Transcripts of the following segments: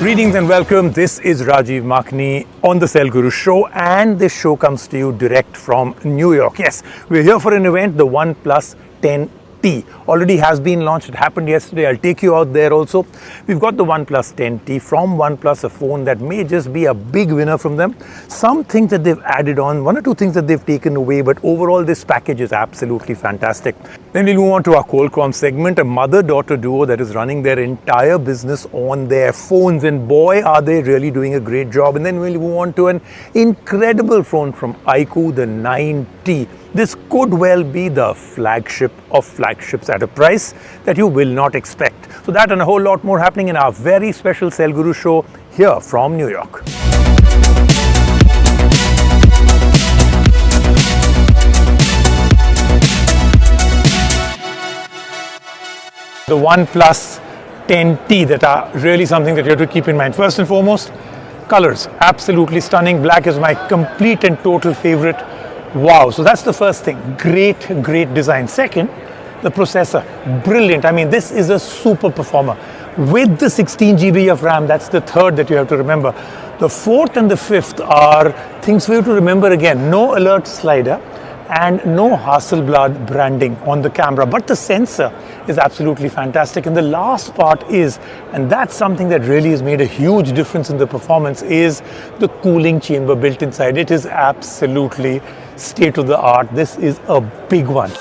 Greetings and welcome. This is Rajiv Makhni on the Cell Guru Show, and this show comes to you direct from New York. Yes, we're here for an event, the OnePlus 10T. Already has been launched. It happened yesterday. I'll take you out there also. We've got the OnePlus 10T from OnePlus, a phone that may just be a big winner from them. Some things that they've added on, one or two things that they've taken away, but overall this package is absolutely fantastic. Then we'll move on to our Qualcomm segment, a mother-daughter duo that is running their entire business on their phones, and boy are they really doing a great job. And then we'll move on to an incredible phone from iQoo, the 9T. This could well be the flagship of flagships at a price that you will not expect. So that and a whole lot more happening in our very special Cell Guru show here from New York. The OnePlus 10T that are really something that you have to keep in mind. First and foremost, colors, absolutely stunning. Black is my complete and total favorite. Wow, so that's the first thing. Great design. Second, the processor, brilliant. I mean, this is a super performer. With the 16 GB of RAM, that's the third that you have to remember. The fourth and the fifth are things for you to remember again. No alert slider and no Hasselblad branding on the camera, but the sensor is absolutely fantastic. And the last part is, and that's something that really has made a huge difference in the performance, is the cooling chamber built inside. It is absolutely state of the art. This is a big one.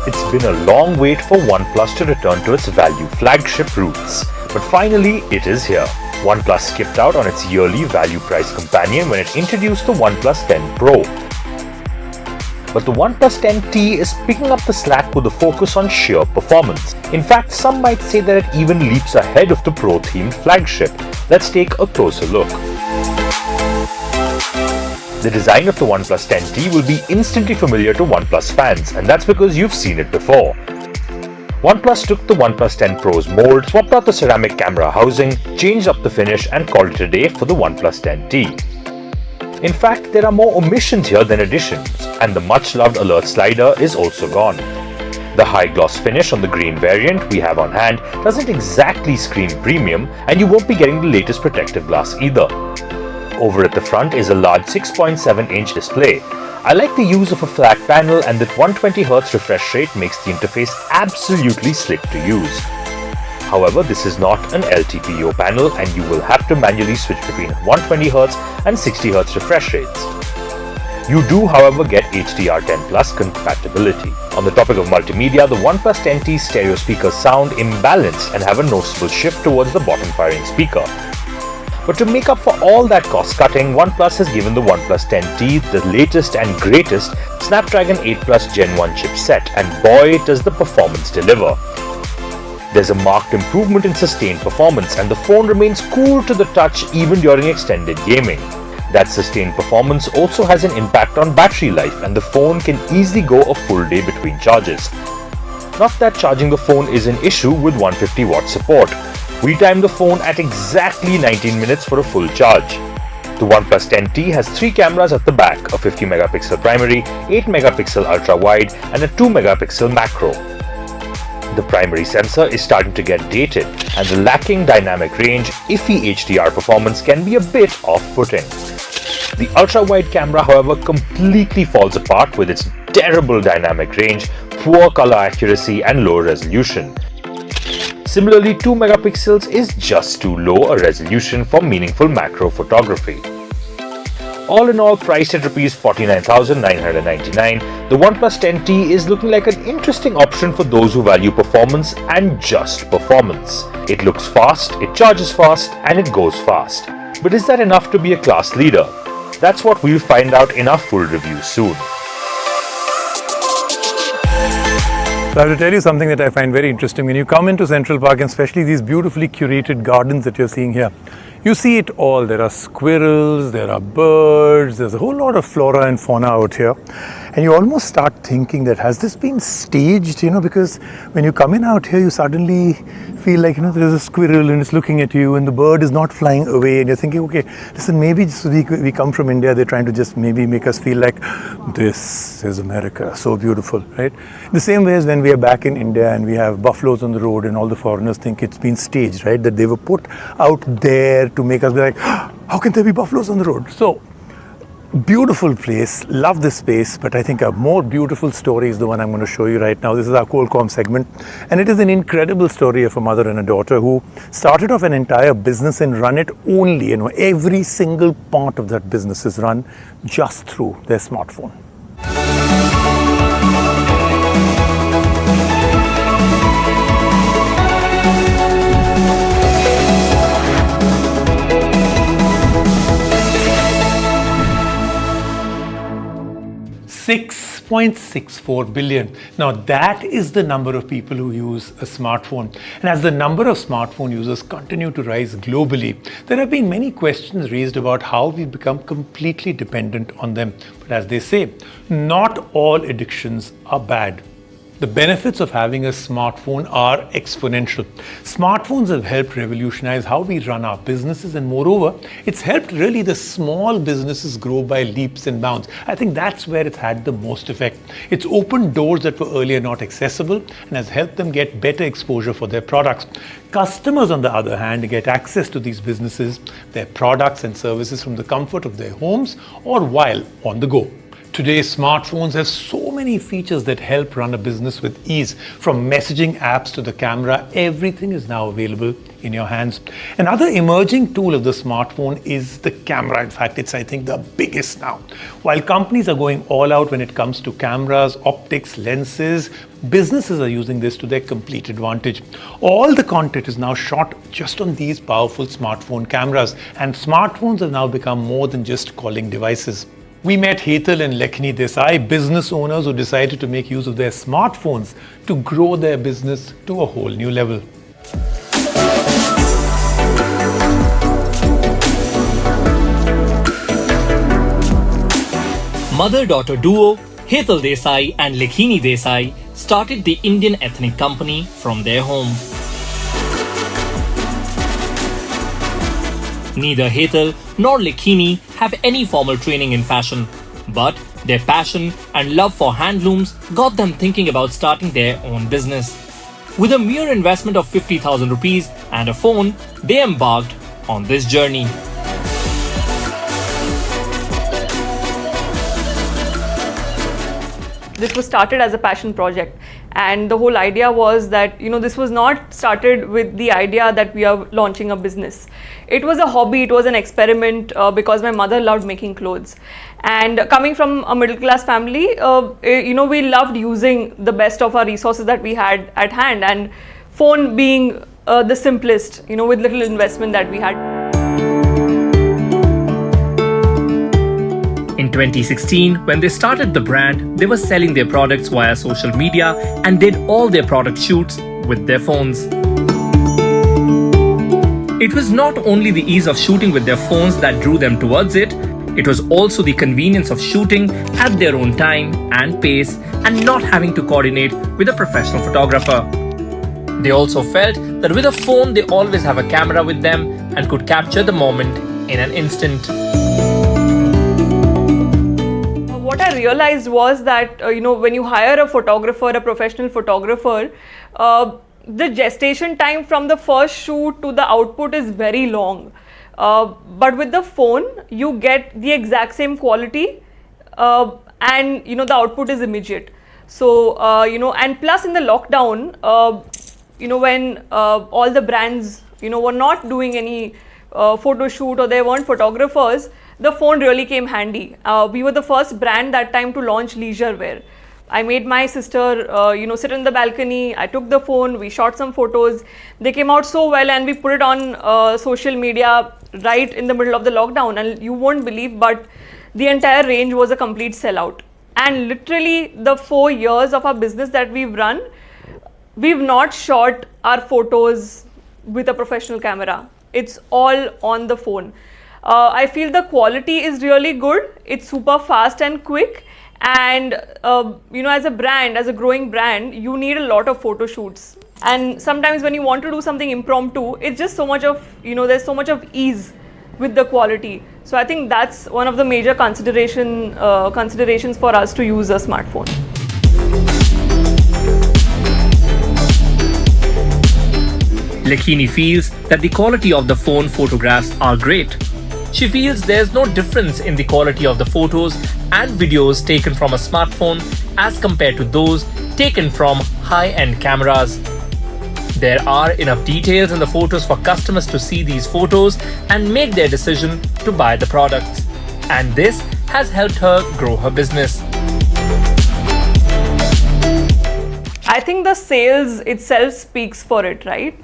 It's been a long wait for OnePlus to return to its value flagship roots, but finally it is here. OnePlus skipped out on its yearly value price companion when it introduced the OnePlus 10 Pro. But the OnePlus 10T is picking up the slack with a focus on sheer performance. In fact, some might say that it even leaps ahead of the Pro-themed flagship. Let's take a closer look. The design of the OnePlus 10T will be instantly familiar to OnePlus fans, and that's because you've seen it before. OnePlus took the OnePlus 10 Pro's mold, swapped out the ceramic camera housing, changed up the finish, and called it a day for the OnePlus 10T. In fact, there are more omissions here than additions, and the much-loved alert slider is also gone. The high-gloss finish on the green variant we have on hand doesn't exactly scream premium, and you won't be getting the latest protective glass either. Over at the front is a large 6.7-inch display. I like the use of a flat panel, and that 120Hz refresh rate makes the interface absolutely slick to use. However, this is not an LTPO panel, and you will have to manually switch between 120Hz and 60Hz refresh rates. You do, however, get HDR10 Plus compatibility. On the topic of multimedia, the OnePlus 10T stereo speakers sound imbalanced and have a noticeable shift towards the bottom-firing speaker. But to make up for all that cost-cutting, OnePlus has given the OnePlus 10T the latest and greatest Snapdragon 8 Plus Gen 1 chipset, and boy does the performance deliver. There's a marked improvement in sustained performance, and the phone remains cool to the touch even during extended gaming. That sustained performance also has an impact on battery life, and the phone can easily go a full day between charges. Not that charging the phone is an issue with 150-watt support. We timed the phone at exactly 19 minutes for a full charge. The OnePlus 10T has 3 cameras at the back, a 50-megapixel primary, 8-megapixel ultra-wide, and a 2-megapixel macro. The primary sensor is starting to get dated, and the lacking dynamic range, iffy HDR performance can be a bit off-putting. The ultra-wide camera, however, completely falls apart with its terrible dynamic range, poor color accuracy, and low resolution. Similarly, 2 megapixels is just too low a resolution for meaningful macro photography. All in all, priced at Rs 49,999, the OnePlus 10T is looking like an interesting option for those who value performance and just performance. It looks fast, it charges fast, and it goes fast. But is that enough to be a class leader? That's what we'll find out in our full review soon. So I have to tell you something that I find very interesting. When you come into Central Park, and especially these beautifully curated gardens that you're seeing here, you see it all. There are squirrels, there are birds, there's a whole lot of flora and fauna out here. And you almost start thinking that, has this been staged? Because when you come in out here, you suddenly feel like, there's a squirrel and it's looking at you and the bird is not flying away. And you're thinking, okay, listen, maybe just we come from India, they're trying to just maybe make us feel like this is America, so beautiful, right? The same way as when we are back in India and we have buffaloes on the road and all the foreigners think it's been staged, right? That they were put out there to make us be like, how can there be buffaloes on the road? So, beautiful place, love this space, but I think a more beautiful story is the one I'm going to show you right now. This is our Qualcomm segment, and it is an incredible story of a mother and a daughter who started off an entire business and run it only, every single part of that business is run just through their smartphone. $6.64 billion. Now that is the number of people who use a smartphone. And as the number of smartphone users continue to rise globally, there have been many questions raised about how we become completely dependent on them. But as they say, not all addictions are bad. The benefits of having a smartphone are exponential. Smartphones have helped revolutionize how we run our businesses, and moreover, it's helped really the small businesses grow by leaps and bounds. I think that's where it's had the most effect. It's opened doors that were earlier not accessible and has helped them get better exposure for their products. Customers, on the other hand, get access to these businesses, their products and services from the comfort of their homes or while on the go. Today, smartphones have so many features that help run a business with ease. From messaging apps to the camera, everything is now available in your hands. Another emerging tool of the smartphone is the camera. In fact, it's, I think, the biggest now. While companies are going all out when it comes to cameras, optics, lenses, businesses are using this to their complete advantage. All the content is now shot just on these powerful smartphone cameras, and smartphones have now become more than just calling devices. We met Hetal and Lakhini Desai, business owners who decided to make use of their smartphones to grow their business to a whole new level. Mother-daughter duo Hetal Desai and Lakhini Desai started the Indian ethnic company from their home. Neither Hetal nor Lakhini have any formal training in fashion, but their passion and love for handlooms got them thinking about starting their own business. With a mere investment of 50,000 rupees and a phone, they embarked on this journey. This was started as a passion project, and the whole idea was that this was not started with the idea that we are launching a business. It was a hobby, it was an experiment because my mother loved making clothes, and coming from a middle class family, we loved using the best of our resources that we had at hand, and phone being the simplest, with little investment that we had. In 2016, when they started the brand, they were selling their products via social media and did all their product shoots with their phones. It was not only the ease of shooting with their phones that drew them towards it, it was also the convenience of shooting at their own time and pace and not having to coordinate with a professional photographer. They also felt that with a phone, they always have a camera with them and could capture the moment in an instant. What I realized was that when you hire a photographer, a professional photographer, the gestation time from the first shoot to the output is very long. But with the phone, you get the exact same quality, and the output is immediate. So and plus in the lockdown, when all the brands were not doing any photo shoot or there weren't photographers, the phone really came handy. We were the first brand that time to launch leisure wear. I made my sister, sit on the balcony. I took the phone, we shot some photos. They came out so well, and we put it on social media right in the middle of the lockdown. And you won't believe, but the entire range was a complete sellout. And literally the 4 years of our business that we've run, we've not shot our photos with a professional camera. It's all on the phone. I feel the quality is really good. It's super fast and quick. And as a brand, as a growing brand, you need a lot of photo shoots. And sometimes when you want to do something impromptu, it's just so much of, there's so much of ease with the quality. So I think that's one of the major considerations for us to use a smartphone. Lakini feels that the quality of the phone photographs are great. She feels there's no difference in the quality of the photos and videos taken from a smartphone as compared to those taken from high-end cameras. There are enough details in the photos for customers to see these photos and make their decision to buy the products. And this has helped her grow her business. I think the sales itself speaks for it, right?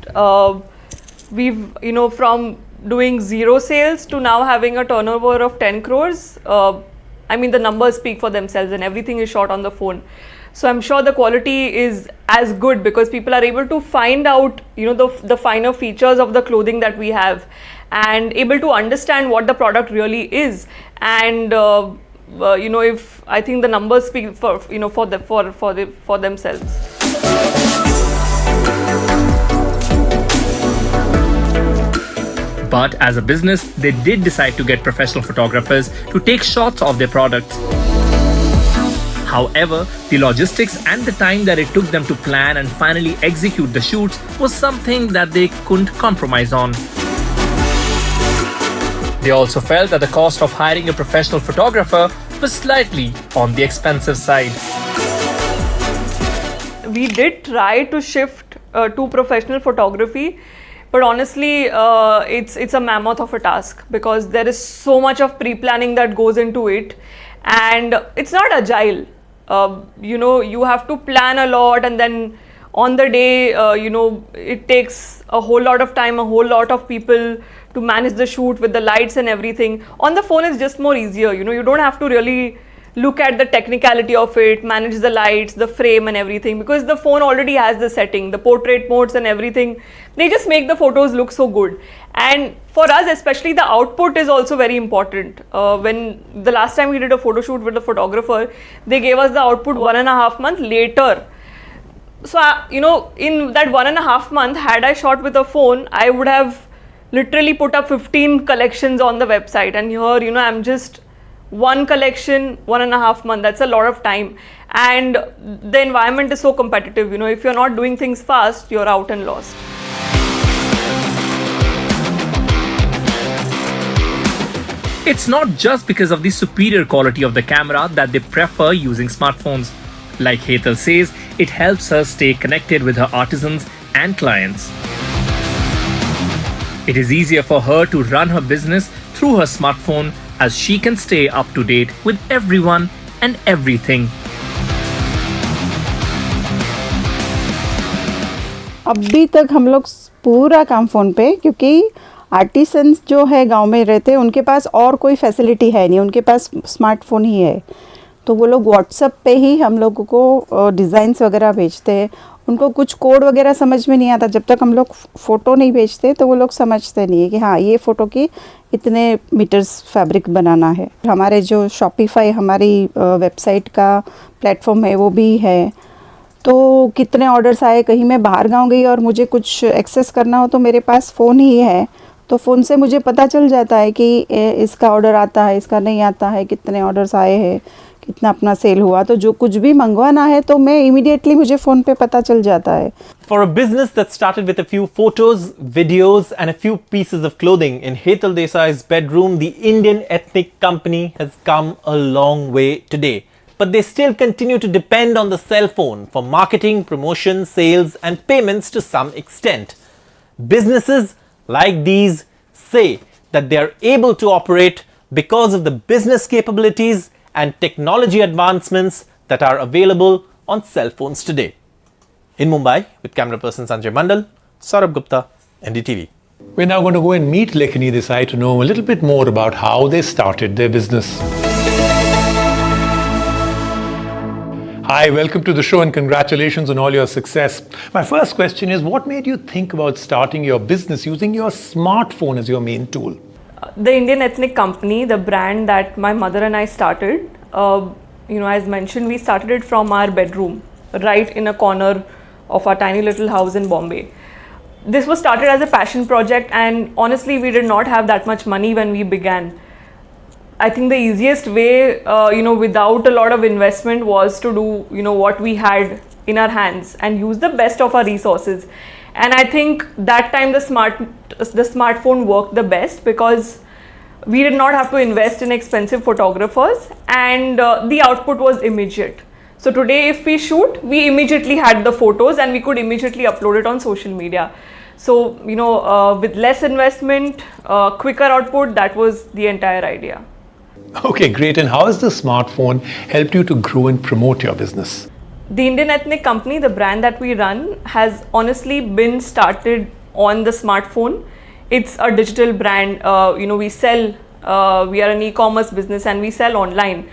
We've, from doing zero sales to now having a turnover of 10 crores. The numbers speak for themselves and everything is shot on the phone. So I'm sure the quality is as good because people are able to find out, the finer features of the clothing that we have and able to understand what the product really is. And if I think the numbers speak for themselves. But as a business, they did decide to get professional photographers to take shots of their products. However, the logistics and the time that it took them to plan and finally execute the shoots was something that they couldn't compromise on. They also felt that the cost of hiring a professional photographer was slightly on the expensive side. We did try to shift to professional photography, but honestly, it's a mammoth of a task because there is so much of pre-planning that goes into it, and it's not agile. You have to plan a lot, and then on the day, it takes a whole lot of time, a whole lot of people to manage the shoot with the lights and everything. On the phone, it's just more easier. You don't have to really look at the technicality of it, manage the lights, the frame and everything, because the phone already has the setting, the portrait modes and everything. They just make the photos look so good. And for us, especially, the output is also very important. When the last time we did a photo shoot with the photographer, they gave us the output 1.5 months later. So, in that 1.5 months, had I shot with a phone, I would have literally put up 15 collections on the website. And here, I'm just one collection, 1.5 months. That's a lot of time. And the environment is so competitive. If you're not doing things fast, you're out and lost. It's not just because of the superior quality of the camera that they prefer using smartphones. Like Hetal says, it helps her stay connected with her artisans and clients. It is easier for her to run her business through her smartphone as she can stay up to date with everyone and everything. अभी तक हम लोग पूरा काम phone पे, क्योंकि artisans जो है गांव में रहते हैं उनके पास और कोई फैसिलिटी है नहीं, उनके पास स्मार्टफोन ही है, तो वो लोग व्हाट्सएप पे ही हम लोगों को डिज़ाइंस वगैरह भेजते हैं। उनको कुछ कोड वगैरह समझ में नहीं आता, जब तक हम लोग फ़ोटो नहीं भेजते तो वो लोग समझते नहीं है कि हाँ ये फ़ोटो की इतने मीटर्स फैब्रिक बनाना है। हमारे जो शॉपिफाई हमारी वेबसाइट का प्लेटफॉर्म है वो भी है, तो कितने ऑर्डर्स आए, कहीं मैं बाहर गाँव गई और मुझे कुछ एक्सेस करना हो तो मेरे पास फ़ोन ही है, तो फ़ोन से मुझे पता चल जाता है कि इसका ऑर्डर आता है, इसका नहीं आता है, कितने ऑर्डर्स आए हैं, कितना अपना सेल हुआ, तो जो कुछ भी मंगवाना है तो मैं इमीडिएटली मुझे फ़ोन पे पता चल जाता है। For a business that started with a few photos, videos and a few pieces of clothing in Hetal Desai's bedroom, the Indian ethnic company has come a long way today. But they still continue to depend on the cell phone for marketing, promotion, sales and payments to some extent. Businesses like these say that they are able to operate because of the business capabilities and technology advancements that are available on cell phones today. In Mumbai, with camera person Sanjay Mandal, Saurabh Gupta, NDTV. We're now going to go and meet Lakini Desai to know a little bit more about how they started their business. Hi, welcome to the show and congratulations on all your success. My first question is, what made you think about starting your business using your smartphone as your main tool? The Indian Ethnic Company, the brand that my mother and I started, as mentioned, we started it from our bedroom, right in a corner of our tiny little house in Bombay. This was started as a passion project, and honestly, we did not have that much money when we began. I think the easiest way, without a lot of investment, was to do, what we had in our hands and use the best of our resources. And I think that time the smartphone worked the best because we did not have to invest in expensive photographers, and the output was immediate. So today, if we shoot, we immediately had the photos and we could immediately upload it on social media. So, with less investment, quicker output, that was the entire idea. Okay, great. And how has the smartphone helped you to grow and promote your business? The Indian Ethnic Company, the brand that we run, has honestly been started on the smartphone. It's a digital brand. We sell, we are an e-commerce business and we sell online.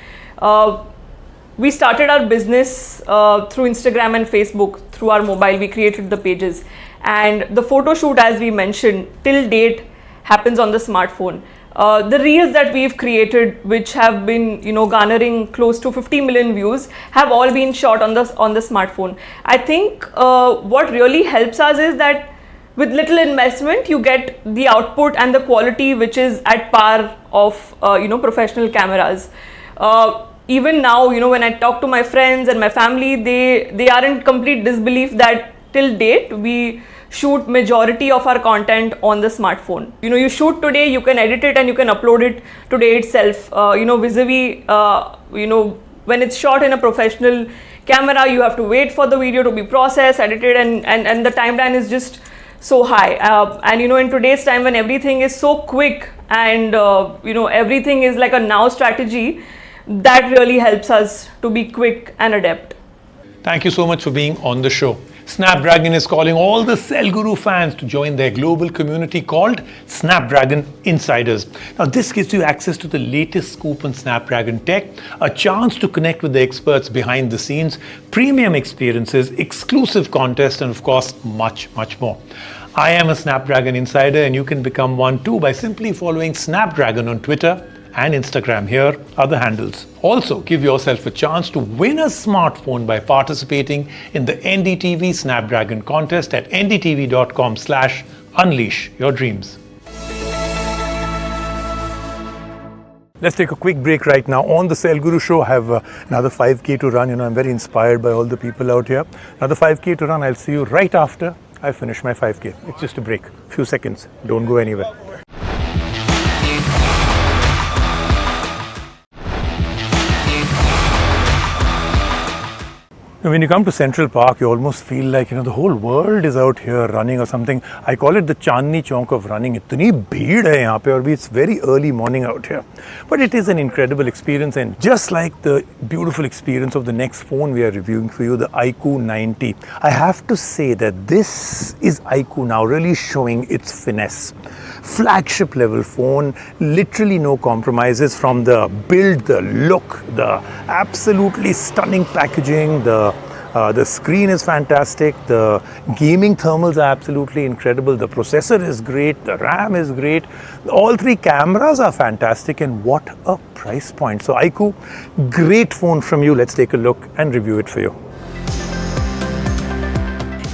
We started our business through Instagram and Facebook. Through our mobile, we created the pages. And the photo shoot, as we mentioned, till date happens on the smartphone. The reels that we've created, which have been, garnering close to 50 million views, have all been shot on the smartphone. I think what really helps us is that with little investment, you get the output and the quality which is at par of, professional cameras. Even now, when I talk to my friends and my family, they are in complete disbelief that till date we shoot majority of our content on the smartphone. You shoot today, you can edit it and you can upload it today itself. Vis-a-vis, when it's shot in a professional camera, you have to wait for the video to be processed, edited, and the timeline is just so high. And in today's time when everything is so quick and everything is like a now strategy, that really helps us to be quick and adept. Thank you so much for being on the show. Snapdragon is calling all the Cell Guru fans to join their global community called Snapdragon Insiders. Now, this gives you access to the latest scoop on Snapdragon tech, a chance to connect with the experts behind the scenes, premium experiences, exclusive contests, and of course, much, much more. I am a Snapdragon Insider, and you can become one too by simply following Snapdragon on Twitter and Instagram. Here are the handles. Also, give yourself a chance to win a smartphone by participating in the NDTV Snapdragon contest at ndtv.com/unleash your dreams. Let's take a quick break right now. On the Cell Guru show, I have another 5K to run. I'm very inspired by all the people out here. Another 5K to run. I'll see you right after I finish my 5K. It's just a break, few seconds. Don't go anywhere. When you come to Central Park, you almost feel like, the whole world is out here running or something. I call it the Chandni Chowk of running. Itni bheed hai yahan pe, aur it's very early morning out here. But it is an incredible experience, and just like the beautiful experience of the next phone we are reviewing for you, the iQoo 9T, I have to say that this is iQoo now really showing its finesse. Flagship level phone, literally no compromises from the build, the look, the absolutely stunning packaging, the screen is fantastic, the gaming thermals are absolutely incredible, the processor is great, the RAM is great, all three cameras are fantastic, and what a price point. So iQoo, great phone from you. Let's take a look and review it for you.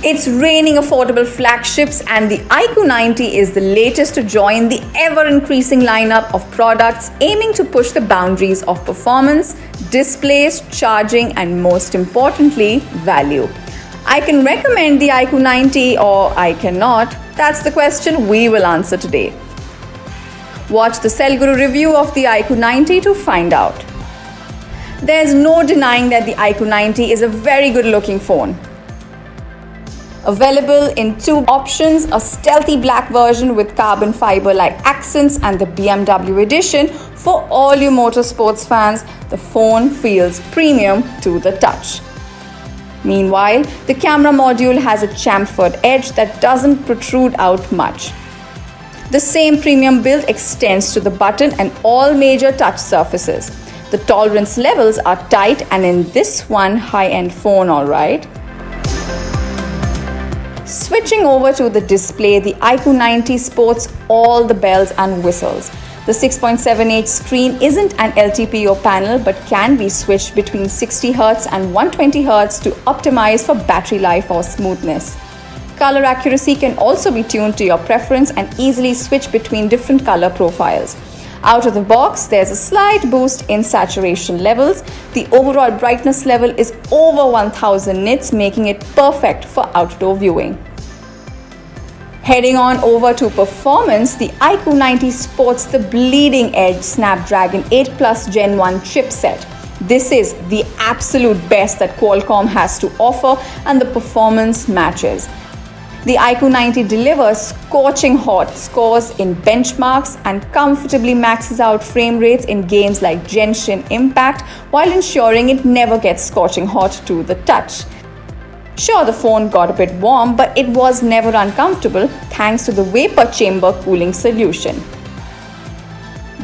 It's raining affordable flagships, and the iQoo 9T is the latest to join the ever-increasing lineup of products aiming to push the boundaries of performance, displays, charging, and most importantly, value. I can recommend the iQoo 9T or I cannot. That's the question we will answer today. Watch the Cell Guru review of the iQoo 9T to find out. There's no denying that the iQoo 9T is a very good-looking phone. Available in two options, a stealthy black version with carbon fiber-like accents and the BMW edition. For all you motorsports fans, the phone feels premium to the touch. Meanwhile, the camera module has a chamfered edge that doesn't protrude out much. The same premium build extends to the button and all major touch surfaces. The tolerance levels are tight, and in this one high-end phone, alright. Switching over to the display, the iQoo 9T sports all the bells and whistles. The 6.7-inch screen isn't an LTPO panel but can be switched between 60Hz and 120Hz to optimize for battery life or smoothness. Color accuracy can also be tuned to your preference and easily switch between different color profiles. Out of the box, there's a slight boost in saturation levels. The overall brightness level is over 1000 nits, making it perfect for outdoor viewing. Heading on over to performance, the iQoo 90 sports the bleeding edge Snapdragon 8 Plus Gen 1 chipset. This is the absolute best that Qualcomm has to offer, and the performance matches. The iQoo 90 delivers scorching hot scores in benchmarks and comfortably maxes out frame rates in games like Genshin Impact while ensuring it never gets scorching hot to the touch. Sure, the phone got a bit warm, but it was never uncomfortable thanks to the vapor chamber cooling solution.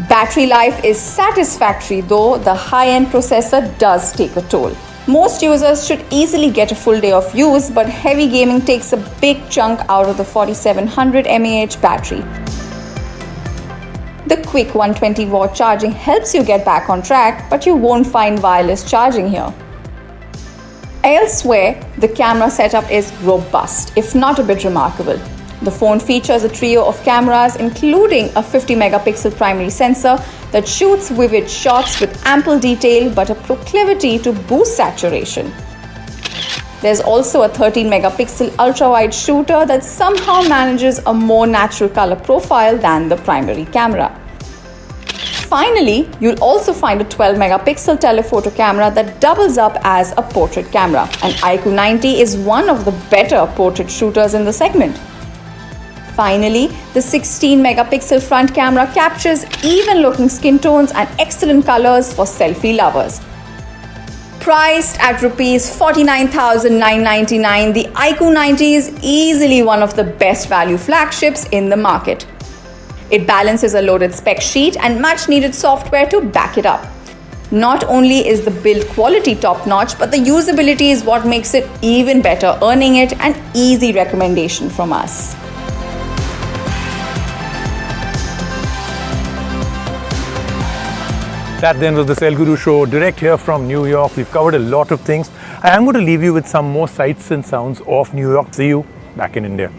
Battery life is satisfactory, though the high-end processor does take a toll. Most users should easily get a full day of use, but heavy gaming takes a big chunk out of the 4700 mAh battery. The quick 120-watt charging helps you get back on track, but you won't find wireless charging here. Elsewhere, the camera setup is robust, if not a bit remarkable. The phone features a trio of cameras, including a 50-megapixel primary sensor that shoots vivid shots with ample detail but a proclivity to boost saturation. There's also a 13-megapixel ultra-wide shooter that somehow manages a more natural color profile than the primary camera. Finally, you'll also find a 12-megapixel telephoto camera that doubles up as a portrait camera, and iQoo 90 is one of the better portrait shooters in the segment. Finally, the 16-megapixel front camera captures even-looking skin tones and excellent colors for selfie lovers. Priced at Rs 49,999, the iQoo 90 is easily one of the best value flagships in the market. It balances a loaded spec sheet and much-needed software to back it up. Not only is the build quality top-notch, but the usability is what makes it even better, earning it an easy recommendation from us. That then was the Cell Guru Show, direct here from New York. We've covered a lot of things. I am going to leave you with some more sights and sounds of New York. See you back in India.